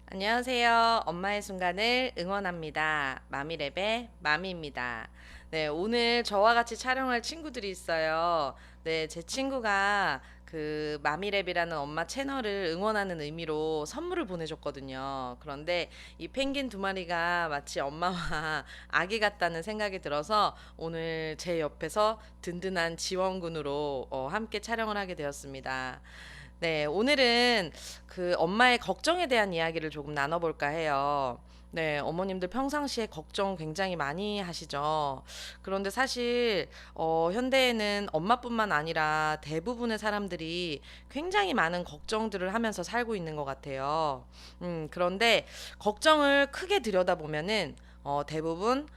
안녕하세요. 엄마의 순간을 응원합니다. 마미랩의 마미입니다. 네, 오늘 저와 같이 촬영할 친구들이 있어요. 네, 제 친구가 그 마미랩이라는 엄마 채널을 응원하는 의미로 선물을 보내줬거든요. 그런데 이 펭귄 두 마리가 마치 엄마와 아기 같다는 생각이 들어서 오늘 제 옆에서 든든한 지원군으로 함께 촬영을 하게 되었습니다. 네, 오늘은 그 엄마의 걱정에 대한 이야기를 조금 나눠볼까 해요. 네, 어머님들 평상시에 걱정 굉장히 많이 하시죠. 그런데 사실, 현대에는 엄마뿐만 아니라 대부분의 사람들이 굉장히 많은 걱정들을 하면서 살고 있는 것 같아요. 그런데 걱정을 크게 들여다보면은, 대부분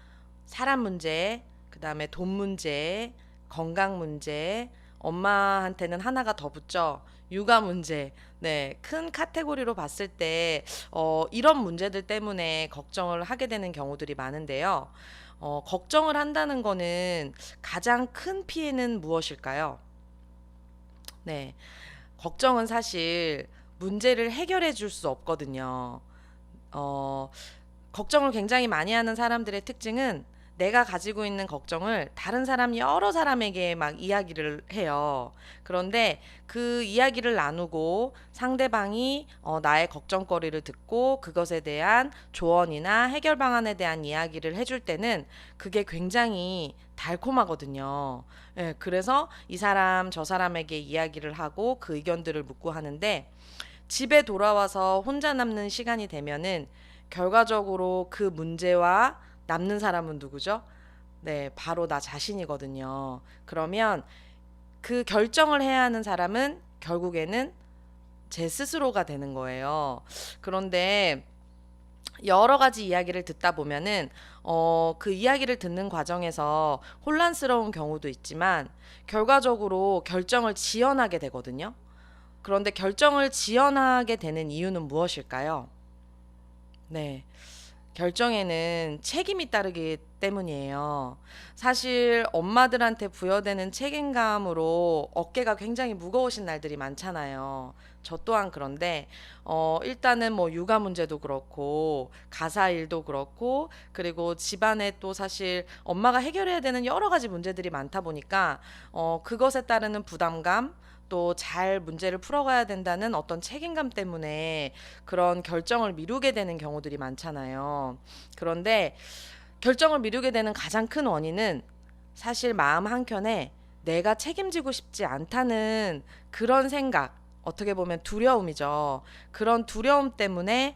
사람 문제, 그 다음에 돈 문제, 건강 문제, 엄마한테는 하나가 더 붙죠. 육아 문제. 네, 큰 카테고리로 봤을 때, 이런 문제들 때문에 걱정을 하게 되는 경우들이 많은데요. 걱정을 한다는 거는 가장 큰 피해는 무엇일까요? 네, 걱정은 사실 문제를 해결해 줄 수 없거든요. 어, 걱정을 굉장히 많이 하는 사람들의 특징은 내가 가지고 있는 걱정을 다른 사람, 여러 사람에게 막 이야기를 해요. 그런데 그 이야기를 나누고 상대방이 나의 걱정거리를 듣고 그것에 대한 조언이나 해결 방안에 대한 이야기를 해줄 때는 그게 굉장히 달콤하거든요. 예, 그래서 이 사람, 저 사람에게 이야기를 하고 그 의견들을 묻고 하는데 집에 돌아와서 혼자 남는 시간이 되면은 결과적으로 그 문제와 남는 사람은 누구죠? 네, 바로 나 자신이거든요. 그러면 그 결정을 해야 하는 사람은 결국에는 제 스스로가 되는 거예요. 그런데 여러 가지 이야기를 듣다 보면은, 그 이야기를 듣는 과정에서 혼란스러운 경우도 있지만, 결과적으로 결정을 지연하게 되거든요. 그런데 결정을 지연하게 되는 이유는 무엇일까요? 네. 결정에는 책임이 따르기 때문이에요. 사실 엄마들한테 부여되는 책임감으로 어깨가 굉장히 무거우신 날들이 많잖아요. 저 또한 그런데, 일단은 뭐 육아 문제도 그렇고, 가사 일도 그렇고, 그리고 집안에 또 사실 엄마가 해결해야 되는 여러 가지 문제들이 많다 보니까, 그것에 따르는 부담감, 또 잘 문제를 풀어가야 된다는 어떤 책임감 때문에 그런 결정을 미루게 되는 경우들이 많잖아요. 그런데 결정을 미루게 되는 가장 큰 원인은 사실 마음 한켠에 내가 책임지고 싶지 않다는 그런 생각, 어떻게 보면 두려움이죠. 그런 두려움 때문에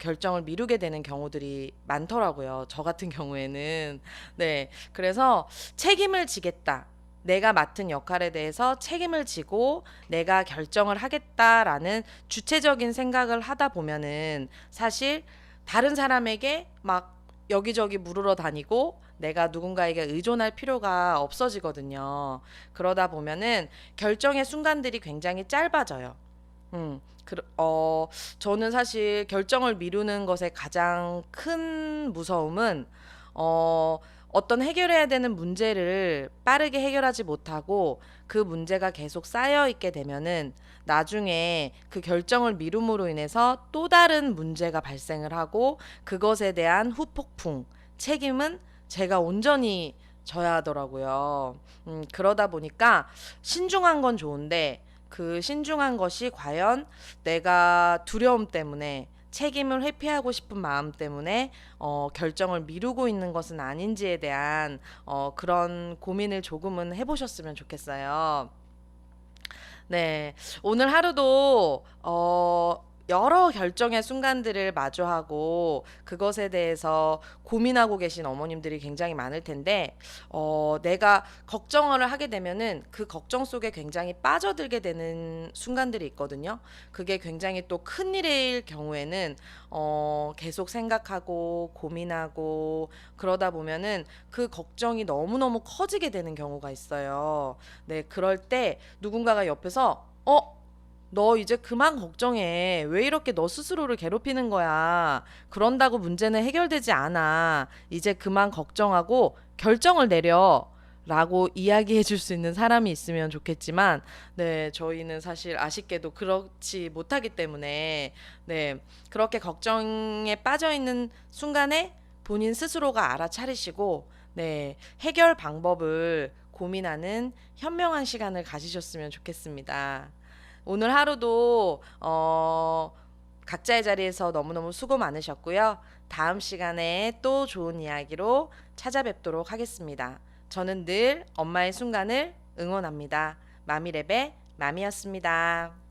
결정을 미루게 되는 경우들이 많더라고요. 저 같은 경우에는. 네. 그래서 책임을 지겠다. 내가 맡은 역할에 대해서 책임을 지고 내가 결정을 하겠다라는 주체적인 생각을 하다 보면은 사실 다른 사람에게 막 여기저기 물으러 다니고 내가 누군가에게 의존할 필요가 없어지거든요. 그러다 보면은 결정의 순간들이 굉장히 짧아져요. 음, 저는 사실 결정을 미루는 것의 가장 큰 무서움은, 어, 어떤 해결해야 되는 문제를 빠르게 해결하지 못하고 그 문제가 계속 쌓여 있게 되면은 나중에 그 결정을 미룸으로 인해서 또 다른 문제가 발생을 하고 그것에 대한 후폭풍, 책임은 제가 온전히 져야 하더라고요. 그러다 보니까 신중한 건 좋은데 그 신중한 것이 과연 내가 두려움 때문에 책임을 회피하고 싶은 마음 때문에 결정을 미루고 있는 것은 아닌지에 대한 그런 고민을 조금은 해보셨으면 좋겠어요. 네. 오늘 하루도 여러 결정의 순간들을 마주하고 그것에 대해서 고민하고 계신 어머님들이 굉장히 많을 텐데, 내가 걱정을 하게 되면은 그 걱정 속에 굉장히 빠져들게 되는 순간들이 있거든요. 그게 굉장히 또 큰일일 경우에는 계속 생각하고 고민하고 그러다 보면은 그 걱정이 너무너무 커지게 되는 경우가 있어요. 네, 그럴 때 누군가가 옆에서 너 이제 그만 걱정해. 왜 이렇게 너 스스로를 괴롭히는 거야? 그런다고 문제는 해결되지 않아. 이제 그만 걱정하고 결정을 내려. 라고 이야기해 줄 수 있는 사람이 있으면 좋겠지만, 네, 저희는 사실 아쉽게도 그렇지 못하기 때문에, 네, 그렇게 걱정에 빠져 있는 순간에 본인 스스로가 알아차리시고, 네, 해결 방법을 고민하는 현명한 시간을 가지셨으면 좋겠습니다. 오늘 하루도 각자의 자리에서 너무너무 수고 많으셨고요. 다음 시간에 또 좋은 이야기로 찾아뵙도록 하겠습니다. 저는 늘 엄마의 순간을 응원합니다. 마미랩의 마미였습니다.